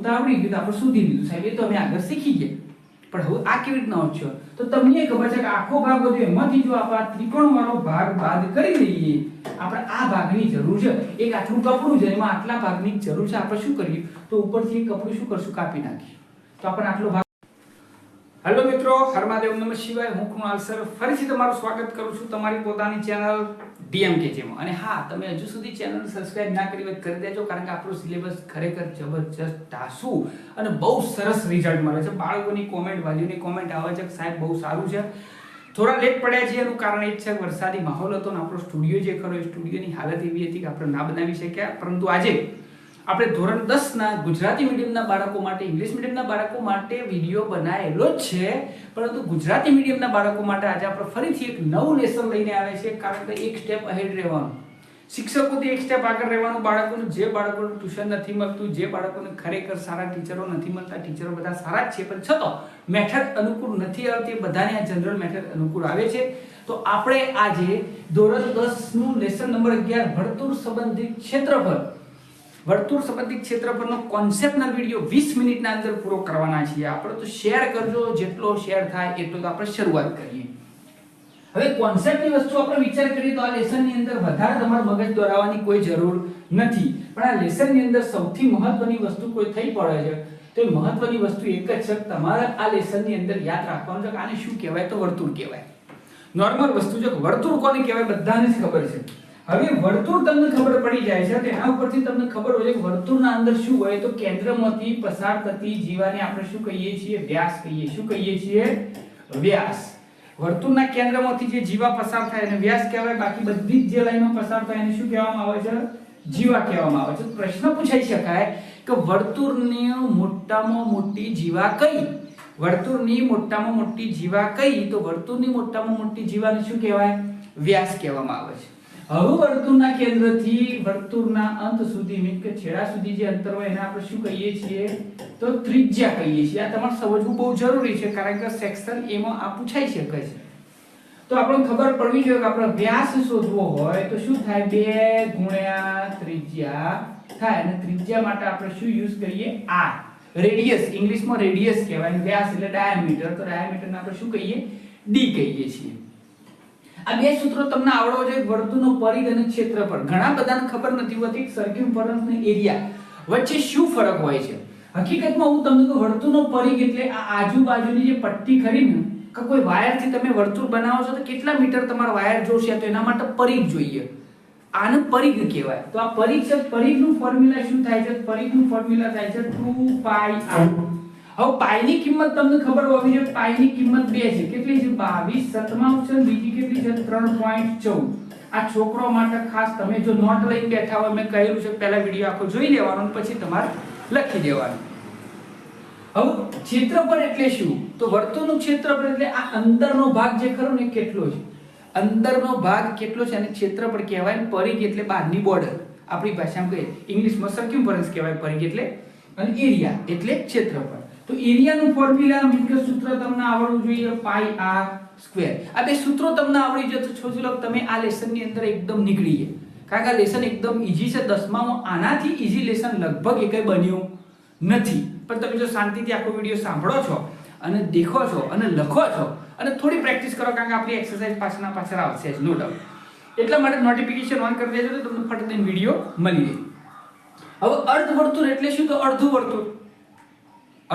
શોધતા આવડી ગયું તો આપણે શોધી લીધું સાહેબ, એ તો અમે આગળ શીખી ગયા. પણ હવે આ કેવી રીતના વાંચશો? તો તમને ખબર છે કે આખો ભાગ વધ્યો, એમાંથી જો આપણે ત્રિકોણવાળો ભાગ બાદ કરી દઈએ, આપણે આ ભાગની જરૂર છે. એક આટલું કપડું છે, એમાં આટલા ભાગની જરૂર છે. આપણે શું કરીએ? તો ઉપરથી એક કપડું શું કરશું? કાપી નાખીએ. તો આપણે આટલો ભાગ. હેલો મિત્રો, હર મહાદેવ, નમઃ શિવાય. હું કૃણાલ સર ફરીથી તમારું સ્વાગત કરું છું તમારી પોતાની ચેનલ DMK માં. અને હા, તમે હજુ સુધી ચેનલ સબસ્ક્રાઇબ ના કરી હોય કરી દેજો, કારણ કે આપણો સિલેબસ ખરેખર જબરજસ્ત ઢાસુ અને બહુ સરસ રિઝલ્ટ મળે છે. બાળકોની કોમેન્ટ, વાલીઓની કોમેન્ટ આવે છે કે સાહેબ બહુ સારું છે. થોડા લેટ પડ્યા છે, એનું કારણ એ છે કે વરસાદી માહોલ હતો ને આપણો સ્ટુડિયો જે ખરો એ સ્ટુડિયોની હાલત એવી હતી કે આપણે ના બનાવી શક્યા. પરંતુ આજે આપણે ધોરણ 10 ના ગુજરાતી મીડિયમના બાળકો માટે, ઇંગ્લિશ મીડિયમના બાળકો માટે વિડિયો બનાવેલો જ છે, પરંતુ ગુજરાતી મીડિયમના બાળકો માટે આજે આપણે ફરીથી એક નવું લેસન લઈને આવે છે. કારણ કે એક સ્ટેપ અહેડ રહેવાનું, શિક્ષકોથી એક સ્ટેપ આગળ રહેવાનું. બાળકોને જે બાળકોને ટ્યુશન નથી મળતું, જે બાળકોને ખરેખર સારા ટીચરો નથી મળતા, ટીચરો બધા સારા જ છે પણ છતાં મેથડ અનુકૂળ નથી આવતી, બધાને આ જનરલ મેથડ અનુકૂળ આવે છે. તો આપણે આજે ધોરણ 10 નું લેસન નંબર 11 વર્તુળ સંબંધિત ક્ષેત્રફળ, વર્તુળ સંબંધિત ક્ષેત્રફળનો કોન્સેપ્ટના વિડિયો 20 મિનિટના અંદર પૂરો કરવાના છીએ આપણે. તો શેર કરજો, જેટલો શેર થાય એટલો તો આપણે શરૂઆત કરીએ. હવે કોન્સેપ્ટની વસ્તુ આપણે વિચાર કરીએ તો આ લેસનની અંદર વધારે તમારું મગજ દોરાવવાની કોઈ જરૂર નથી, પણ આ લેસનની અંદર સૌથી મહત્વની વસ્તુ કોઈ થઈ પડે છે તો એ મહત્વની વસ્તુ એક જ છે. તમારે આ લેસનની અંદર યાદ રાખવાનું છે કે આને શું કહેવાય? તો વર્તુળ કહેવાય. નોર્મલ વસ્તુ છે. વર્તુળ કોને કહેવાય બધાને જ ખબર છે. હવે વર્તુળ તમને ખબર પડી જાય છે તો એના ઉપરથી તમને ખબર હોય કે વર્તુળના અંદર શું હોય? તો કેન્દ્રમાંથી પસાર થતી જીવાને આપણે શું કહીએ છીએ? વ્યાસ કહીએ. શું કહીએ છીએ? વ્યાસ. વર્તુળના કેન્દ્રમાંથી જે જીવા પસાર થાય એને વ્યાસ કહેવાય. બાકી બધી જ જે લાઈનો પસાર થાય એને શું કહેવામાં આવે છે? જીવા કહેવામાં આવે છે. પ્રશ્ન પૂછાઈ શકાય કે વર્તુળની મોટામાં મોટી જીવા કઈ? વર્તુળની મોટામાં મોટી જીવા કઈ? તો વર્તુળની મોટામાં મોટી જીવાને શું કહેવાય? વ્યાસ કહેવામાં આવે છે. હવે વર્તુળના કેન્દ્રથી વર્તુળના અંત સુધી, મીન કે છેડા સુધી જે અંતર હોય એને આપણે શું કહીએ છીએ? તો ત્રિજ્યા કહીએ છીએ. આ તમારે સમજવું બહુ જરૂરી છે, કારણ કે સેક્શન A માં આ પૂછાઈ શકે છે. તો આપણને ખબર પડવી જોઈએ કે આપણે વ્યાસ શોધવો હોય તો શું થાય? 2 ગુણ્યા ત્રિજ્યા થાય. અને ત્રિજ્યા માટે આપણે શું યુઝ કરીએ? r. રેડિયસ, ઇંગ્લિશમાં રેડિયસ કહેવાય. વ્યાસ એટલે ડાયામીટર. તો ડાયામીટરને આપણે શું કહીએ? d કહીએ છીએ. આ બે સૂત્રો તમને આવડવા જોઈએ. વર્તુળનો પરિઘ અને ક્ષેત્રફળ. ઘણા બધાને ખબર નથી હોતી સર્કમ્ફરન્સ અને એરિયા વચ્ચે શું ફરક હોય છે. હકીકતમાં હું તમને કહું, વર્તુળનો પરિઘ એટલે આ આજુબાજુની જે પટ્ટી ખરી ને, કે કોઈ વાયરથી તમે વર્તુળ બનાવો છો તો કેટલા મીટર તમારે વાયર જોશે, તો એના માટે પરિઘ જોઈએ. આને પરિઘ કહેવાય. તો આ પરિઘ છે. પરિઘનું ફોર્મ્યુલા શું થાય છે? પરિઘનું ફોર્મ્યુલા થાય છે 2πr. હવે પાઈ ની કિંમત તમને ખબર હોવી જોઈએ. પાઈ ની કિંમત 2 છે. કેટલી છે? 22 સતમાઉ છે. બીજી કેટલી છે? 3.14. આ છોકરો માટે ખાસ તમે જો નોટ લઈને બેઠા હોય, મેં કહેલું છે પહેલા વિડિયો આખો જોઈ લેવાનો પછી તમારે લખી દેવાનું. હવે ક્ષેત્રફળ એટલે શું? તો વર્તુળનું ક્ષેત્રફળ એટલે આ અંદરનો ભાગ જે ખરો ને કેટલો છે, અંદરનો ભાગ કેટલો છે અને ક્ષેત્રફળ કહેવાય. પરિઘ એટલે બહારની બોર્ડર, આપણી ભાષામાં કહીએ. ઇંગ્લિશમાં સર્કમ્ફરન્સ કહેવાય પરિઘ એટલે, અને એરિયા એટલે ક્ષેત્રફળ. તો એરિયાનું ફોર્મ્યુલા મીન કે સૂત્ર તમને આવડવું જોઈએ πr². આ બે સૂત્રો તમને આવડી જશે તો છોજી લો તમે આ લેસનની અંદર એકદમ નીકળી જાય. કારણ કે આ લેસન એકદમ ઈઝી છે. 10મામાં આનાથી ઈઝી લેસન લગભગ એકેય બન્યું નથી. પણ તમે જો શાંતિથી આખો વિડિયો સાંભળો છો અને દેખો છો અને લખો છો અને થોડી પ્રેક્ટિસ કરો, કારણ કે આપણી એક્સરસાઇઝ પાછળ આવશે નો ડાઉટ. એટલા માટે નોટિફિકેશન ઓન કરી દેજો તો તમને ફટ દઈને વિડિયો મળી જાય. હવે અર્ધવર્તુળ એટલે શું? તો અડધું વર્તુળ.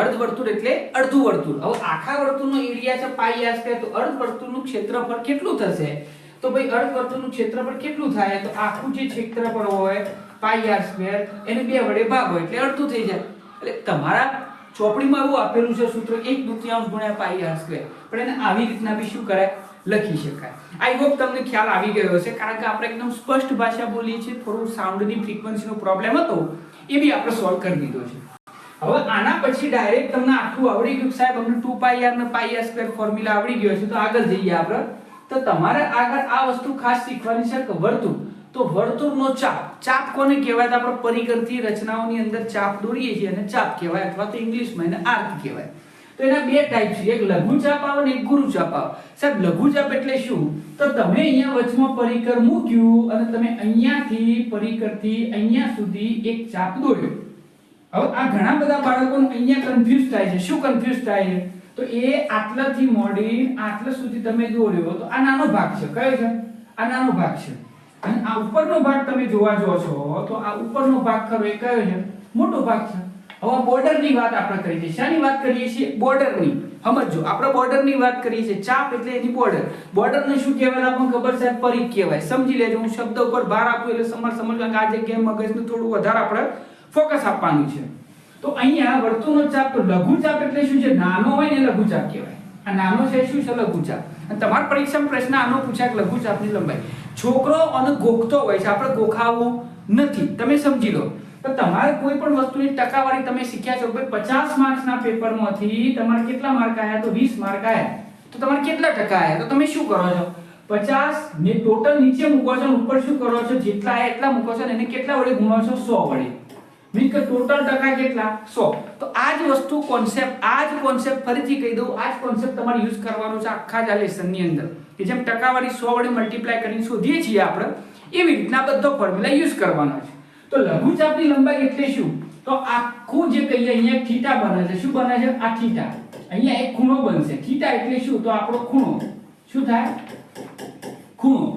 અર્ધવર્તુળ એટલે અડધું વર્તુળ. હવે આખા વર્તુળનો એરિયા છે πr². તો અર્ધવર્તુળનું ક્ષેત્રફળ કેટલું થશે? તો ભાઈ અર્ધવર્તુળનું ક્ષેત્રફળ કેટલું થાય? તો આખું જે ક્ષેત્રફળ હોય πr² એને 2 વડે ભાગો એટલે અડધું થઈ જાય. એટલે તમારા ચોપડીમાં એવું આપેલું છે સૂત્ર 1/2 ગુણ્યા πr². પણ એને આવી રીતના બી શું કરાય? લખી શકાય. આઈ હોપ તમને ખ્યાલ આવી ગયો હશે, કારણ કે આપણે એકદમ સ્પષ્ટ ભાષા બોલીએ છીએ. થોડું સાઉન્ડની ફ્રીક્વન્સીનો પ્રોબ્લેમ હતો એ બી આપણે સોલ્વ કરી દીધો છે. હવે આના પછી ડાયરેક્ટ તમને આખું આવડી ગયું સાહેબ, અમને 2πr અને πr² ફોર્મ્યુલા આવડી ગયો છે. તો આગળ જઈએ આપણે. તો તમારે આગળ આ વસ્તુ ખાસ શીખવાની છે કે વર્તુળ. તો વર્તુળનો ચાપ. ચાપ કોને કહેવાય? તો આપણે પરિઘથી રચનાઓની અંદર ચાપ દોરીએ છીએ અને ચાપ કહેવાય, અથવા તો ઇંગ્લિશમાં એને આર્ક કહેવાય. તો એના બે ટાઈપ છે, એક લઘુ ચાપ આવે અને એક ગુરુ ચાપ આવે. સાહેબ લઘુ ચાપ એટલે શું? તો તમે અહીંયા વચમાં પરિકર મૂક્યું અને તમે અહીંયાથી પરિકરથી અહીંયા સુધી એક ચાપ દોર્યો. હવે આ ઘણા બધા બાળકો અહીંયા કન્ફ્યુઝ થાય છે. શું કન્ફ્યુઝ થાય છે? તો એ આટલાથી મોડી આટલા સુધી તમે દોર્યો તો આ નાનો ભાગ છે. કયો છે? આ નાનો ભાગ છે. અને આ ઉપરનો ભાગ તમે જોવા જો છો તો આ ઉપરનો ભાગ ખરો એ કયો છે? મોટો ભાગ છે. હવે બોર્ડરની વાત આપણે કરીએ છીએ. શાની વાત કરીએ છીએ? બોર્ડરની. સમજો, આપણે બોર્ડરની વાત કરીએ છીએ. ચાપ એટલે એની બોર્ડર. બોર્ડરને શું કહેવાય આપણને ખબર છે? પરિઘ કહેવાય. સમજી લેજો. હું શબ્દ ઉપર ભાર આપું એટલે સમજવાનું કે આ જગ્યાએ મગજનું થોડું વધારે આપણે ફોકસ આપવાનું છે. તો અહીંયા વર્તુળનો ચાપ, તો લઘુ ચાપ એટલે શું છે? નાનો હોય ને લઘુ ચાપ કહેવાય. આ નાનો છે શું છે? લઘુ ચાપ. અને તમારી પરીક્ષામાં પ્રશ્ન આનો પૂછાય કે લઘુ ચાપની લંબાઈ. છોકરો અને ગોખતો હોય છે, આપણે ગોખાવું નથી. તમે સમજી લો. તો તમારે કોઈ પણ વસ્તુની ટકાવારી તમે શીખ્યા છો કે 50 માર્ક્સના પેપરમાંથી તમારે કેટલા માર્ક આવ્યા? તો 20 માર્ક આવ્યા. તો તમારે કેટલા ટકા આવ્યા? તો તમે શું કરો છો? 50 ને ટોટલ નીચે મૂકો છો, ઉપર શું કરો છો? જેટલા આવ્યા એટલા મૂકો છો અને એને કેટલા વડે ગુણો છો? 100 વડે. મીન્સ કે ટોટલ ટકા કેટલા? 100. તો આ જ વસ્તુ કોન્સેપ્ટ, આ જ કોન્સેપ્ટ ફરીથી કહી દઉં, આ જ કોન્સેપ્ટ તમારે યુઝ કરવાનો છે આખા જ આ લેસનની અંદર. કે જેમ ટકાવારી 100 વડે મલ્ટીપ્લાય કરીને શોધીએ છીએ આપણે, એવી રીતના બધો ફોર્મ્યુલા યુઝ કરવાનો છે. તો લઘુચાપની લંબાઈ એટલે શું? તો આખું જે કહીએ અહીંયા થીટા બને છે. શું બને છે? આ થીટા. અહીંયા એક ખૂણો બનશે. થીટા એટલે શું? તો આપણો ખૂણો. શું થાય? ખૂણો.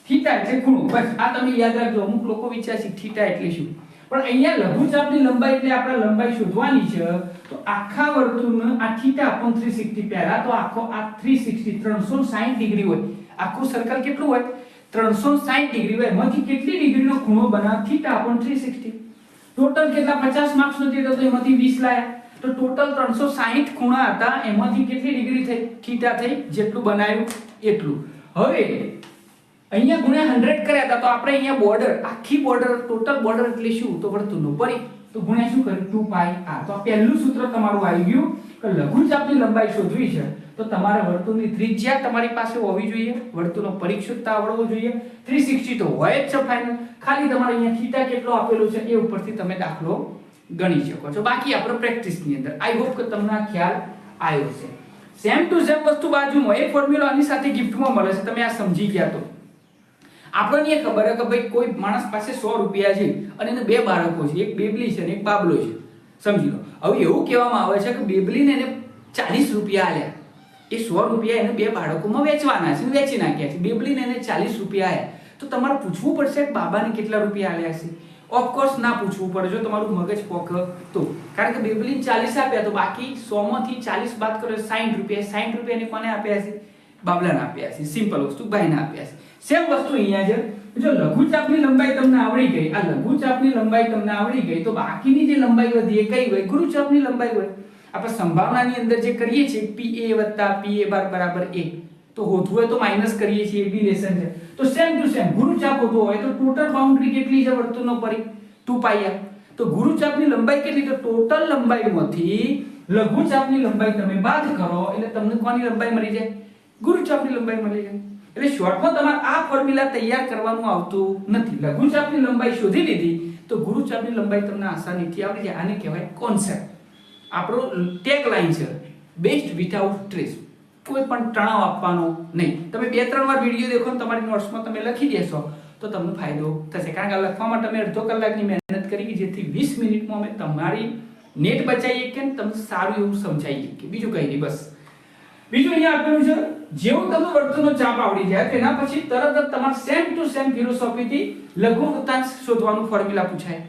થીટા એટલે ખૂણો. બસ આ તમે યાદ રાખજો. અમુક લોકો વિચારશે થીટા એટલે શું, પણ અહીંયા લઘુચાપની લંબાઈ એટલે આપણે લંબાઈ શોધવાની છે. તો આખા વર્તુળનો આ થીટા upon 360, પહેલા તો આખો આ 360 360 ડિગ્રી હોય. આખું સર્કલ કેટલું હોય? 360 ડિગ્રી હોય. એમાંથી કેટલી ડિગ્રીનો ખૂણો બનાવ? Theta upon 360. ટોટલ કેટલા? 50 માર્ક્સનો થીટા, તો એમાંથી 20 લાયા. તો ટોટલ 360 ખૂણા હતા, એમાંથી કેટલી ડિગ્રી થઈ? થીટા થઈ. જેટલું બનાવ્યું એટલું. હવે અહીંયા ગુણ્યા 100 કર્યા હતા, તો આપણે અહીંયા બોર્ડર, આખી બોર્ડર, ટોટલ બોર્ડર એટલે શું? તો વર્તુળનો પરિઘ. તો ગુણ્યા શું કર્યું? 2πr. તો આ પહેલું સૂત્ર તમારું આવી ગયું કે લઘુચાપની લંબાઈ શોધવી છે તો તમારે વર્તુળની ત્રિજ્યા તમારી પાસે હોવી જોઈએ, વર્તુળનો પરિઘ શોધતા આવડવો જોઈએ. 360 તો હોય જ છે ફાઇનલ. ખાલી તમારે અહીંયા થીટા કેટલો આપેલો છે એ ઉપરથી તમે દાખલો ગણી શકો છો. બાકી આપણે પ્રેક્ટિસની અંદર આઈ હોપ કે તમને આ ખ્યાલ આવ્યો છે. સેમ ટુ સેમ વસ્તુ બાજુમાં એક ફોર્મ્યુલા આની સાથે ગિફ્ટમાં મળે છે. તમે આ સમજી ગયા તો આપણને એ ખબર છે કે ભાઈ કોઈ માણસ પાસે 100 રૂપિયા છે અને એને બે બાળકો છે, એક બેબલી છે અને એક બાબલો છે. સમજી લો. હવે એવું કહેવામાં આવે છે કે બેબલીને એને 40 રૂપિયા આલ્યા, એ 100 રૂપિયા એને બે બાળકોમાં વેચવાના છે, વેચી નાખ્યા છે. બેબલીને એને 40 રૂપિયા આલ્યા. તો તમારે પૂછવું પડશે કે બાબાને કેટલા રૂપિયા આલ્યા છે? ઓફકોર્સ ના પૂછવું પડે જો તમારું મગજ પોક તો, કારણ કે બેબલીને 40 આપ્યા તો બાકી 100 માંથી 40 બાદ કરો 60 રૂપિયા. 60 રૂપિયા ને કોને આપ્યા છે? બાબલાને આપ્યા છે. સિમ્પલ વસ્તુ, ભાઈને આપ્યા છે. સેમ વસ્તુ અહીંયા છે. જો લઘુચાપની લંબાઈ તમને આવડી ગઈ, આ લઘુચાપની લંબાઈ તમને આવડી ગઈ, તો બાકીની જે લંબાઈ વધી એ કઈ હોય? ગુરુચાપની લંબાઈ હોય. આપણે સંભાવનાની અંદર જે કરીએ છીએ PA + PA બરાબર A, તો હોતું હોય તો માઈનસ કરીએ છીએ, એ બી લેશન છે. તો સેમ ટુ સેમ ગુરુચાપ હોતો હોય તો ટોટલ બાઉન્ડ્રી કેટલી છે વર્તુળનો પરિઘ? 2πr. તો ગુરુચાપની લંબાઈ કેટલી? તો ટોટલ લંબાઈમાંથી લઘુચાપની લંબાઈ તમે બાદ કરો એટલે તમને કોની લંબાઈ મળી જાય? ગુરુચાપની લંબાઈ મળી જાય. એટલે શોર્ટમાં તમારે આ ફોર્મ્યુલા તૈયાર કરવાનું આવતું નથી. લઘુચાપની લંબાઈ શોધી લીધી તો ગુરુચાપની લંબાઈ તમને આસાનીથી આવડી જાય. આને કહેવાય કોન્સેપ્ટ. આપણો ટેગ લાઈન છે બેસ્ટ વિથઆઉટ સ્ટ્રેસ. કોઈ પણ તણાવ આપવાનો નહીં. તમે 2-3 વાર વિડિયો દેખો ને તમારી નોટ્સમાં તમે લખી દેશો તો તમને ફાયદો થશે. કારણ કે લખવા માટે અમે અડધો કલાકની મહેનત કરી જેથી 20 મિનિટમાં અમે તમારી નેટ બચાવીએ કે તમને સારું એવું સમજાવીએ કે બીજું કંઈ નહીં. બસ બીજું અહીંયા આપેલું છે જેવું તમે વર્તુળનો ચાપ આવડી જાય તેના પછી તરત જ તમારે સેમ ટુ સેમ ફિલોસોફીથી લઘુ વૃત્તાંશ શોધવાનું ફોર્મ્યુલા પૂછાય.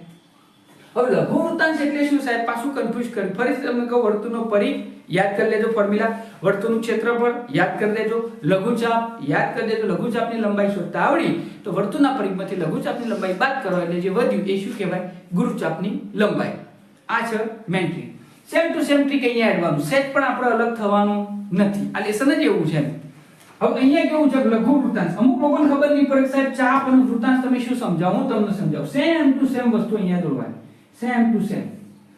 હવે લઘુ વૃત્તાંશ એટલે શું સાહેબ? પાછું કન્ફ્યુઝ કરી ફરીથી તમને કહું, વર્તુળનો પરિઘ યાદ કરી લેજો ફોર્મ્યુલા, વર્તુળનું ક્ષેત્રફળ યાદ કરી દેજો, લઘુચાપ યાદ કરી દેજો. લઘુચાપની લંબાઈ શોધતા આવડી તો વર્તુળના પરિઘમાંથી લઘુચાપની લંબાઈ બાદ કરો એટલે જે વધ્યું એ શું કહેવાય? ગુરુચાપની લંબાઈ. આ છે main trick. Same to same trick અહીંયા એડવાનું, સેટ પણ આપણે અલગ થવાનું નથી. આ લેસન જ એવું છે. હવે અહીંયા કેવું છે? લઘુ વૃત્તાંશ. અમુક લોકોને ખબર નહીં પડે સાહેબ ચાપ અને વૃત્તાંશ તમે શું સમજાવો? હું તમને સમજાવું. સેમ ટુ સેમ વસ્તુ અહીંયા દોરવાની, સેમ ટુ સેમ.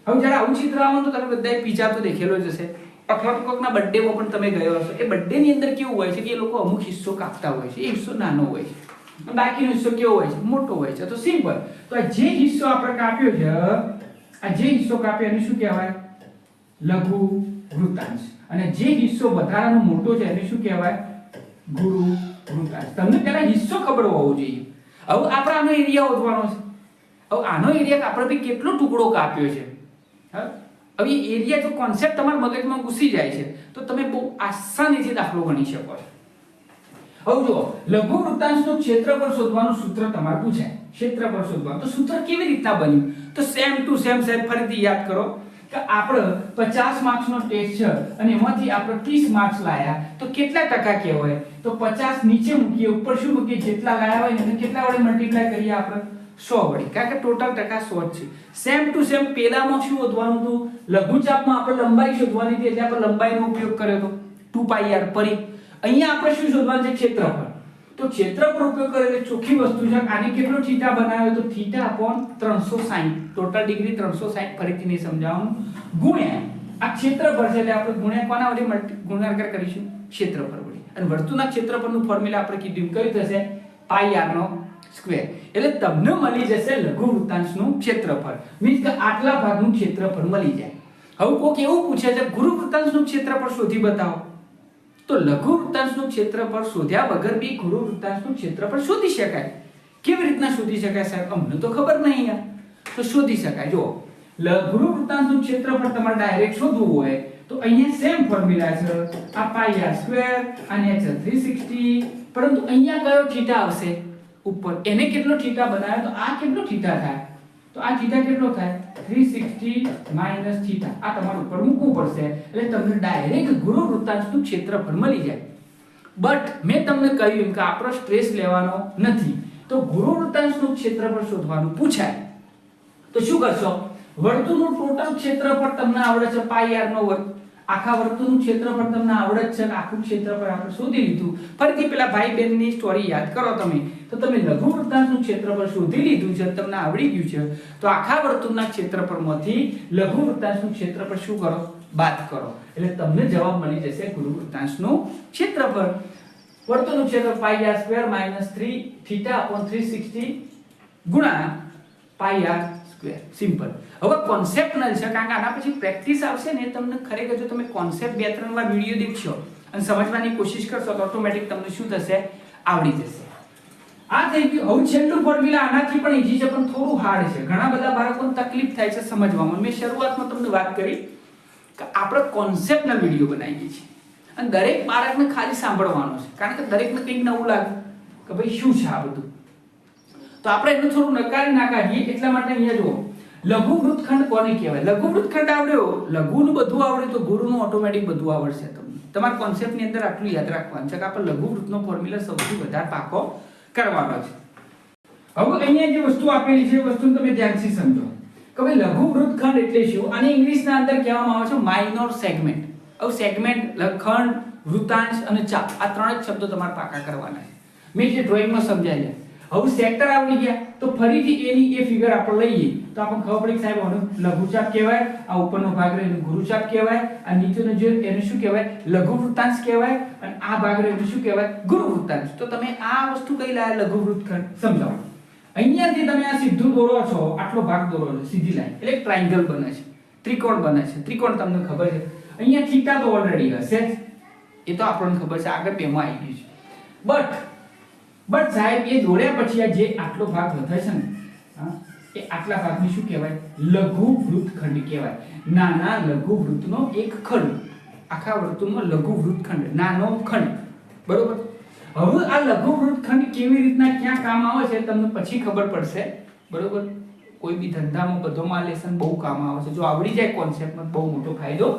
હવે જ્યારે આવું ચિત્ર આવે તો તમે બધાએ પીઝા તો દેખેલો જ હશે, અથવા તો કોઈકના બર્થડેમાં પણ તમે ગયો હશો. એ બર્થડે ની અંદર કેવું હોય છે કે એ લોકો અમુક હિસ્સો કાપતા હોય છે. એ હિસ્સો નાનો હોય છે, બાકીનો હિસ્સો કેવો હોય છે? મોટો હોય છે. તો સિમ્પલ. તો આ જે હિસ્સો આપણે કાપ્યો છે, આ જે હિસ્સો કાપ્યો એને શું કહેવાય? લઘુ વૃત્તાંશ. અને જે હિસ્સો વધારાનો મોટો છે એને શું કહેવાય? ગુરુ વૃત્તાંશ. તમને પહેલા હિસ્સો ખબર હોવો જોઈએ. હવે આપણે આનો એરિયા શોધવાનો છે. હવે આનો એરિયા આપણે ભાઈ કેટલો ટુકડો કાપ્યો છે હવે એરિયા જો કોન્સેપ્ટ તમારા મગજમાં ઘૂસી જાય છે તો તમે બહુ આસાનીથી દાખલો ગણી શકો છો। હવે જો લઘુ વૃત્તાંશનું ક્ષેત્રફળ શોધવાનું સૂત્ર તમારે પૂછાય, ક્ષેત્રફળ શોધવાનું તો સૂત્ર કેવી રીતના બન્યું? તો સેમ ટુ સેમ સાહેબ ફરીથી યાદ કરો કે આપણે 50 માર્ક્સનો ટેસ્ટ છે અને એમાંથી આપણે 30 માર્ક્સ લાયા તો કેટલા ટકા કહેવાય? તો 50 નીચે મૂકીએ, ઉપર શું મૂકીએ? જેટલા લાયા હોય ને કેટલા વડે મલ્ટીપ્લાય કરીએ આપણે? 100 વડે, કારણ કે ટોટલ ટકા 100 જ છે। સેમ ટુ સેમ પેલામાં શું શોધવાનું હતું? લઘુચાપમાં આપણે લંબાઈ શોધવાની હતી એટલે આપણે લંબાઈનો ઉપયોગ કર્યો હતો 2πr પરિઘ। અહીંયા આપણે શું શોધવાનું છે? ક્ષેત્રફળ। તો ક્ષેત્રફળ ઉપયોગ કરે એટલે ચોખ્ખી વસ્તુ છે આને કેટલો થીટા બનાવ્યો? તો થીટા અપોન 360, ટોટલ ડિગ્રી 360, ફરીથી નહીં સમજાવવાનું, ગુણ્યા આ ક્ષેત્રફળ છે એટલે આપણે ગુણ્યા કોના વડે ગુણાકાર કરીશું? ક્ષેત્રફળ વડે। અને વર્તુળના ક્ષેત્રફળનું ફોર્મ્યુલા આપણે કીધું કયું થશે? πr નો સ્ક્વેર। એટલે તમને મળી જશે લઘુ વૃત્તાંશનું ક્ષેત્રફળ, મીન્સ કે આટલા ભાગનું ક્ષેત્રફળ મળી જાય। હવે કોક એવું પૂછે છે ગુરુ વૃત્તાંશનું ક્ષેત્રફળ શોધી બતાવો, તો લઘુ વૃત્તાંશનું ક્ષેત્રફળ શોધ્યા વગર બી ગુરુ વૃત્તાંશનું ક્ષેત્રફળ શોધી શકાય। કેવી રીતના શોધી શકાય સાહેબ? અમને તો ખબર નહીં યાર। તો શોધી શકાય, જો ગુરુ વૃત્તાંશનું ક્ષેત્રફળ તમારે ડાયરેક્ટ શોધવું હોય તો અહીંયા સેમ ફોર્મ્યુલા છે, આ πr સ્ક્વેર અને h 360, પરંતુ અહીંયા કયો થીટા આવશે? ઉપર। એને કેટલો થીટા બનાવ્યો? તો આ કેટલો થીટા થાય? તો આ થીટા કેટલો થાય? 360 માઈનસ થીટા। આ તમારે ઉપર મૂકવું પડશે એટલે તમને ડાયરેક્ટ ગુરુ વૃત્તાંશનું ક્ષેત્રફળ મળી જાય। બટ મેં તમને કહ્યું એમ કે આપણો સ્ટ્રેસ લેવાનો નથી, તો ગુરુ વૃત્તાંશનું ક્ષેત્રફળ શોધવાનું પૂછાય તો શું કરશો? વર્તુળનું ટોટલ ક્ષેત્રફળ તમને આવડે છે πr નો વર્ગ, આખા વર્તુળનું ક્ષેત્રફળ તમને આવડે છે અને આખું ક્ષેત્રફળ આપણે શોધી લીધું। ફરીથી પેલા ભાઈ બહેનની સ્ટોરી યાદ કરો તમે, તો તમે લઘુ વૃત્તાંશનું ક્ષેત્રફળ શોધી લીધું છે, તમને આવડી ગયું છે, તો આખા વર્તુળના ક્ષેત્રફળમાંથી લઘુ વૃત્તાંશનું ક્ષેત્રફળ શું કરો? બાદ કરો, એટલે તમને જવાબ મળી જશે ગુરુ વૃત્તાંશનું ક્ષેત્રફળ। વર્તુળનું ક્ષેત્રફળ πr square minus 3 theta upon 360 ગુણ્યા πr સ્ક્વેર, સિમ્પલ। હવે કોન્સેપ્ટનલ છે કારણ કે આના પછી પ્રેક્ટિસ આવશે ને, તમને ખરેખર જો તમે કોન્સેપ્ટ 2-3 વાર વિડિયો દેખશો અને સમજવાની કોશિશ કરશો તો ઓટોમેટિક તમને શું થશે? આવડી જશે। આ થઈ ગયું। હવે છેલ્લું ફોર્મ્યુલા આનાથી પણ ઈઝી છે પણ થોડું હાર્ડ છે, ઘણા બધા બાળકોને તકલીફ થાય છે સમજવામાં। મેં શરૂઆતમાં તમને વાત કરી કે આપણે કોન્સેપ્ટનલ વિડિયો બનાવીએ છીએ અને દરેક બાળકને ખાલી સાંભળવાનો છે, કારણ કે દરેકને કંઈક નવું લાગે કે ભાઈ શું છે આ બધું, તો આપણે એનું થોડું નકારી ના કાઢીએ। એટલા માટે અહીંયા જુઓ, લઘુ વૃત્તખંડ કોને કહેવાય? લઘુ વૃત્તખંડ આવડ્યો, લઘુનું બધું આવડે તો ગુરુનું ઓટોમેટિક બધું આવડશે તમને। તમારા કોન્સેપ્ટની અંદર આટલું યાદ રાખવાનું છે કે આપણે લઘુ વૃત્તનો ફોર્મ્યુલા સૌથી વધારે પાકો કરવાનો છે। હવે અહીંયા જે વસ્તુ આપેલી છે એ વસ્તુને તમે ધ્યાનથી સમજો કે ભાઈ લઘુ વૃત્તખંડ એટલે શું? આને ઇંગ્લિશના અંદર કહેવામાં આવે છે માઇનોર સેગમેન્ટ। હવે સેગમેન્ટ, ખંડ, વૃત્તાંશ અને ચાપ આ ત્રણ જ શબ્દો તમારે પાકા કરવાના છે। મેં જે ડ્રોઈંગમાં સમજાવ્યા। હવે સેક્ટર આવડી ગયા તો ફરીથી એની એ ફિગર આપણે લઈએ તો આપણને ખબર પડી કે સાહેબ આનો લઘુચાપ કહેવાય, આ ઉપરનો ભાગ રહ્યો એનો ગુરુચાપ કહેવાય, આ નીચેનો જે એને શું કહેવાય? લઘુ વૃત્તાંશ કહેવાય, અને આ ભાગ રહ્યો એને શું કહેવાય? ગુરુ વૃત્તાંશ। તો તમે આ વસ્તુ કઈ લાયા? લઘુ વૃત્તખંડ સમજાવો। અહીંયાથી તમે આ સીધું દોરો છો, આટલો ભાગ દોરો છો સીધી લાઈન, એટલે એક ટ્રાયેંગલ બને છે, ત્રિકોણ બને છે। ત્રિકોણ તમને ખબર છે, અહીંયા થીટા તો ઓલરેડી હશે જ, એ તો આપણને ખબર છે, આગળ બેમાં આવી ગયું છે। બટ સાહેબ એ દોડ્યા પછી આ જે આટલો ભાગ વધે છે ને, એ આટલા ભાગને શું કહેવાય? લઘુ વૃત્તખંડ કહેવાય। નાના લઘુ વૃત્તનો એક ખંડ, આખા વર્તુળમાં લઘુ વૃત્તખંડ, નાનો ખંડ, બરોબર। હવે આ લઘુ વૃત્તખંડ કેવી રીતના ક્યાં કામ આવે છે તમને પછી ખબર પડશે, બરોબર। કોઈ બી ધંધામાં બધોમાં લેસન બહુ કામ આવે છે, જો આવડી જાય કોન્સેપ્ટમાં બહુ મોટો ફાયદો।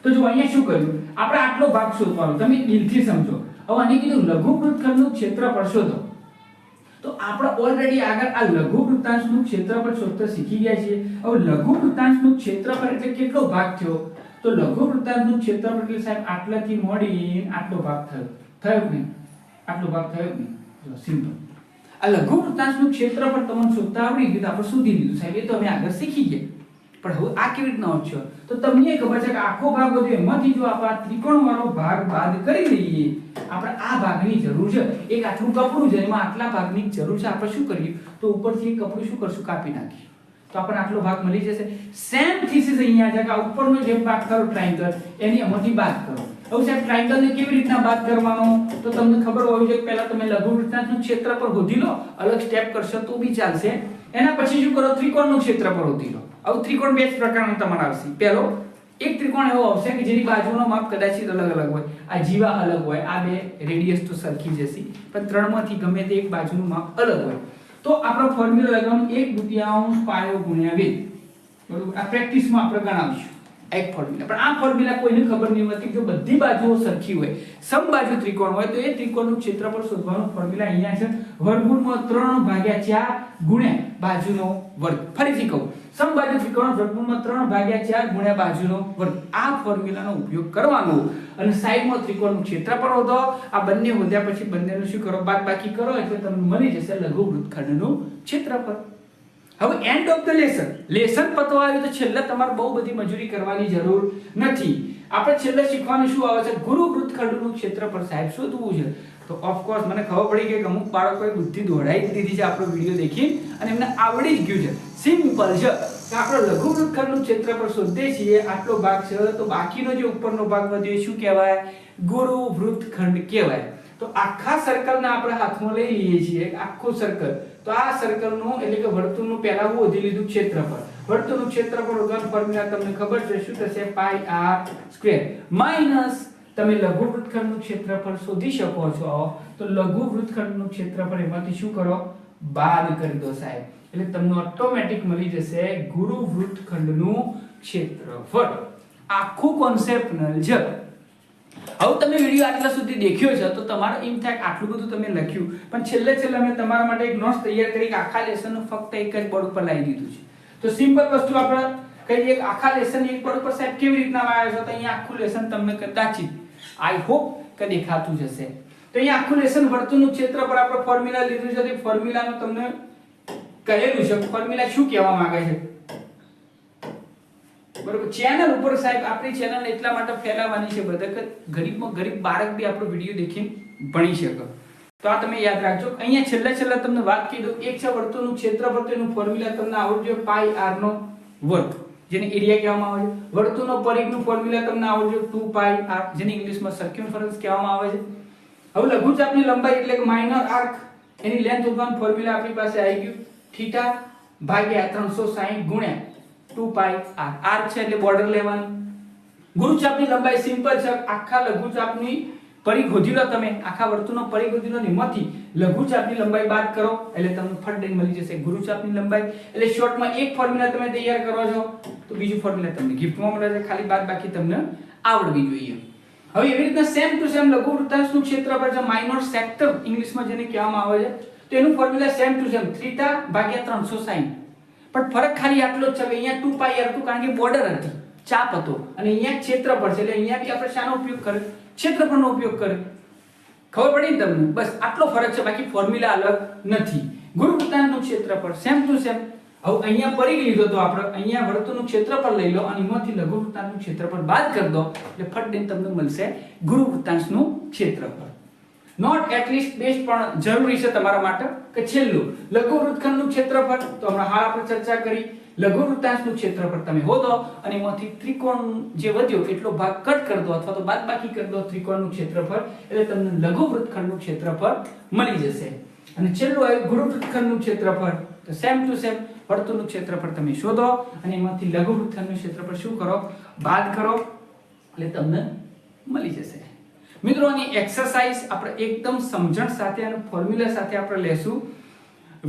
તો જો અહીંયા શું કર્યું? આપણે આટલો ભાગ શોધવાનો, તમે દિલથી સમજો। હવે આને કીધું લઘુ વૃત્તખંડનું ક્ષેત્રફળ શોધો, તો આપણે ઓલરેડી આગળ આ લઘુ વૃત્તાંશનું ક્ષેત્રફળ શોધતા શીખી ગયા છીએ। હવે લઘુ વૃત્તાંશનું ક્ષેત્રફળ એટલે કેટલો ભાગ થયો? તો લઘુ વૃત્તાંશનું ક્ષેત્રફળ એટલે સાહેબ આટલાથી મોડી આટલો ભાગ થયો કે નહીં? આટલો ભાગ થયો કે નહીં? જો સિમ્પલ। આ લઘુ વૃત્તાંશનું ક્ષેત્રફળ તમને શોધતા આવડી ગયું તો આપણે શોધી લીધું સાહેબ, એ તો અમે આગળ શીખી ગયા। પણ હવે આ કેવી રીતના આવશે? તો તમને ખબર છે કે આખો ભાગ વધ્યો, એમાંથી જો આપણે ત્રિકોણવાળો ભાગ બાદ કરી દઈએ, આપણે આ ભાગની જરૂર છે, એક આટલું કપડું છે એમાં આટલા ભાગની જરૂર છે, આપણે શું કરીએ? તો ઉપરથી એક કપડું શું કરશું? કાપી નાખીએ, તો આપણને આટલો ભાગ મળી જશે। સેમ થીસીસ અહીંયા છે કે આ ઉપરનો જે ભાગ કરો ટ્રાયેંગલ, એની આમાંથી બાદ કરો। હવે સાહેબ ટ્રાયેંગલને કેવી રીતના બાદ કરવાનો? તો તમને ખબર હોવી જોઈએ પહેલા તમે લઘુ વૃત્તાંશનું ક્ષેત્રફળ શોધી લો, અલગ સ્ટેપ કરશો તો બી ચાલશે। એના પછી શું કરો, ત્રિકોણનું ક્ષેત્રફળ શોધી લો. હવે ત્રિકોણ બે જ પ્રકારનો તમારે આવશે. પહેલો એક ત્રિકોણ એવો આવશે કે જેની બાજુનો માપ કદાચિત અલગ અલગ હોય, આ જીવા અલગ હોય, આ બે રેડિયસ તો સરખી જશે, પણ ત્રણમાંથી ગમે તે એક બાજુનું માપ અલગ હોય. તો આપણો ફોર્મ્યુલા લગાવવાનું 1/2 પાયો ગુણ્યા વેધ. બરોબર, આ પ્રેક્ટિસમાં આપણે ગણાવીશું એક ફોર્મ્યુલા. પણ આ ફોર્મ્યુલા કોઈને ખબર નહીં હોતી. જો બધી બાજુઓ સરખી હોય, સમબાજુ ત્રિકોણ હોય, તો એ ત્રિકોણનું ક્ષેત્રફળ શોધવાનું ફોર્મ્યુલા અહીંયા છે વર્ગમૂળમાં 3/4 ગુણ્યા બાજુનો વર્ગ. ફરીથી કહું, સમબાજુ ત્રિકોણ વર્ગમૂળમાં 3/4 ગુણ્યા બાજુનો વર્ગ. આ ફોર્મ્યુલાનો ઉપયોગ કરવાનો અને સાઈડમાં ત્રિકોણનું ક્ષેત્રફળ શોધો. આ બંને શોધ્યા પછી બંનેનું શું કરો, બાદબાકી કરો એટલે તમને મળી જશે લઘુ વૃત્તખંડનું ક્ષેત્રફળ. હવે એન્ડ ઓફ ધ લેસન પતવા આવ્યું તો છેલ્લે તમારે બહુ બધી મજૂરી કરવાની જરૂર નથી. આપણે છેલ્લે શીખવાનું શું આવે છે, ગુરુ વૃત્તખંડનું ક્ષેત્રફળ સાહેબ શોધવું છે. તો ઓફકોર્સ મને ખબર પડી ગઈ કે અમુક બાળકોએ બુદ્ધિ દોડાવી દીધી છે આપણો વિડીયો દેખી અને એમને આવડી જ ગયું છે. સિમ્પલ છે કે આપણે લઘુ વૃત્તખંડનું ક્ષેત્રફળ શોધીએ છીએ, આટલો ભાગ છે, તો બાકીનો જે ઉપરનો ભાગ વધ્યો એ શું કહેવાય, ગુરુ વૃત્તખંડ કહેવાય. તો આખા સર્કલને આપણે હાથમાં લઈ લઈએ છીએ, આખું સર્કલ. તો આ સર્કલનું એટલે કે વર્તુળનું પહેલા હું શોધી લીધું ક્ષેત્રફળ. વર્તુળનું ક્ષેત્રફળ શોધવાનું ફોર્મ્યુલા તમને ખબર છે, શું થશે, πr² માઈનસ તમે લઘુ વૃત્તખંડનું ક્ષેત્રફળ શોધી શકો છો. તો લઘુ વૃત્તખંડનું ક્ષેત્રફળ એમાંથી શું કરો, બાદ કરી દો સાહેબ, એટલે તમને ઓટોમેટિક મળી જશે ગુરુ વૃત્તખંડનું ક્ષેત્રફળ. આખું કોન્સેપ્ટ છે. હવે તમે વિડિયો આટલા સુધી દેખ્યો છે તો તમારે એમ થાય કે આટલું બધું તમે લખ્યું, પણ છેલ્લે મેં તમારા માટે એક નોટ્સ તૈયાર કરી આખા લેસનનું ફક્ત એક જ બોર્ડ ઉપર લાવી દીધું છે. તો સિમ્પલ વસ્તુ આપણે કહીએ કે આખા લેસન એક બોર્ડ ઉપર સાહેબ કેવી રીતના લાવ્યા છો, તો અહીંયા આખું લેસન તમને કદાચિત આઈ હોપ કે દેખાતું જ હશે. તો અહીંયા આખું લેસન વર્તુળનું ક્ષેત્રફળ આપણે ફોર્મ્યુલા લીધું છે. તે ફોર્મ્યુલાનું તમને કહેલું છે, ફોર્મ્યુલા શું કહેવા માંગે છે, બરોબર. ચેનલ ઉપર સાહેબ આપણી ચેનલ એટલા માટે ફેલાવવાની છે બધા કે ગરીબમાં ગરીબ બાળક બી આપણો વિડિયો દેખીને ભણી શકે. તો આ તમે યાદ રાખજો. અહીંયા છેલ્લે તમને વાત કહી દઉં, એક છે વર્તુળનું ક્ષેત્રફળ, તેનું ફોર્મ્યુલા તમને આવડજો πr², જેને એરિયા કહેવામાં આવે છે. વર્તુળનો પરિઘનું ફોર્મ્યુલા તમને આવડજો 2πr, જેને ઇંગ્લિશમાં સર્ક્યુમફરન્સ કહેવામાં આવે છે. હવે લઘુચાપની લંબાઈ એટલે કે માઇનર આર્ક, એની લેન્થ શોધવાનું ફોર્મ્યુલા આપણી પાસે આવી ગયું, θ/360 ગુણ્યા 2πr. r છે એટલે બોર્ડર લેવાનું. ગુરુચાપની લંબાઈ સિમ્પલ છે, આખા લઘુચાપની પરિઘ શોધી લો તમે, આખા વર્તુળનો પરિઘ શોધી લો, એમાંથી લઘુચાપની લંબાઈ બાદ કરો એટલે તમને ફટ દઈને મળી જશે ગુરુચાપની લંબાઈ. એટલે શોર્ટમાં એક ફોર્મ્યુલા તમે તૈયાર કરો છો તો બીજું ફોર્મ્યુલા તમને ગિફ્ટમાં મળે છે, ખાલી બાદ બાકી તમને આવડવી જોઈએ. હવે એવી રીતના સેમ ટુ સેમ લઘુ વૃત્તાંશનું ક્ષેત્રફળ છે માઇનર સેક્ટર ઇંગ્લિશમાં જેને કહેવામાં આવે છે, તો એનું ફોર્મ્યુલા સેમ ટુ સેમ θ/360. પણ ફરક ખાલી આટલો જ છે કે અહીંયા 2πr હતું કારણ કે બોર્ડર હતી, ચાપ હતો, અને અહીંયા ક્ષેત્રફળ છે એટલે અહીંયા બી આપણે શાનો ઉપયોગ કરે, ક્ષેત્રફળનો ઉપયોગ કરે. ખબર પડી ને તમને? બસ આટલો ફરક છે, બાકી ફોર્મ્યુલા અલગ નથી. ગુરુ વૃત્તાંશનું ક્ષેત્રફળ સેમ ટુ સેમ. હવે અહીંયા પરિઘ લીધો તો આપણે અહીંયા વર્તુળનું ક્ષેત્રફળ લઈ લો અને એમાંથી લઘુ વૃત્તાંશનું ક્ષેત્રફળ બાદ કરી દો એટલે ફટ દઈને તમને મળશે ગુરુ વૃત્તાંશનું ક્ષેત્રફળ. નોટ એટલીસ્ટ બેસ્ટ પણ જરૂરી છે તમારા માટે કે છેલ્લું લઘુ વૃત્તખંડનું ક્ષેત્રફળ. તો હમણાં હાલ આપણે ચર્ચા કરી લઘુ વૃત્તાંશનું ક્ષેત્રફળ તમે શોધો અને એમાંથી ત્રિકોણ જે વધ્યો એટલો ભાગ કટ કરી દો અથવા તો બાદબાકી કરી દો ત્રિકોણનું ક્ષેત્રફળ, એટલે તમને લઘુ વૃત્તખંડનું ક્ષેત્રફળ મળી જશે. અને છેલ્લું આવ્યું ગુરુ વૃત્તખંડનું ક્ષેત્રફળ. તો સેમ ટુ સેમ વર્તુળનું ક્ષેત્રફળ તમે શોધો અને એમાંથી લઘુ વૃત્તખંડનું ક્ષેત્રફળ શું કરો, બાદ કરો એટલે તમને મળી જશે. મિત્રો આની એક્સરસાઇઝ આપણે એકદમ સમજણ સાથે અને ફોર્મ્યુલા સાથે આપણે લેશું.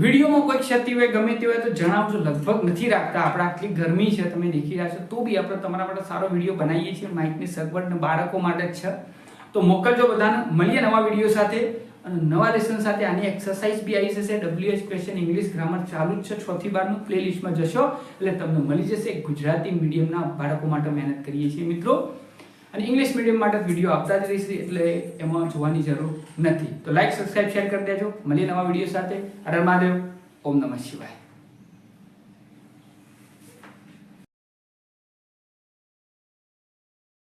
વિડીયોમાં કોઈ ક્ષતિ હોય ગમે તે હોય તો જણાવજો. લગભગ નથી રાખતા, આપણે આટલી ગરમી છે તમે દેખી રહ્યા છો, તો બી આપણે તમારા માટે સારો વિડીયો બનાવીએ છીએ. માઇકની સગવડ બાળકો માટે જ છે, તો મોકલજો બધાને. મળીએ નવા વિડીયો સાથે અને નવા લેસન સાથે. આની એક્સરસાઇઝ બી આવી જશે, WH ક્વેશ્ચન ઇંગ્લિશ ગ્રામર ચાલુ જ છે 6 થી 12 નું પ્લેલિસ્ટમાં જશો એટલે તમને મળી જશે. ગુજરાતી મીડિયમના બાળકો માટે મહેનત કરીએ છીએ મિત્રો, અને ઇંગ્લિશ મીડિયમ માટે વિડીયો આપતા જ રહીશું એટલે એમાં જોવાની જરૂર નથી. તો લાઈક, સબસ્ક્રાઇબ, શેર કરી દેજો. મળીએ નવા વિડીયો સાથે. હર હર મહાદેવ. ઓમ નમઃ શિવાય.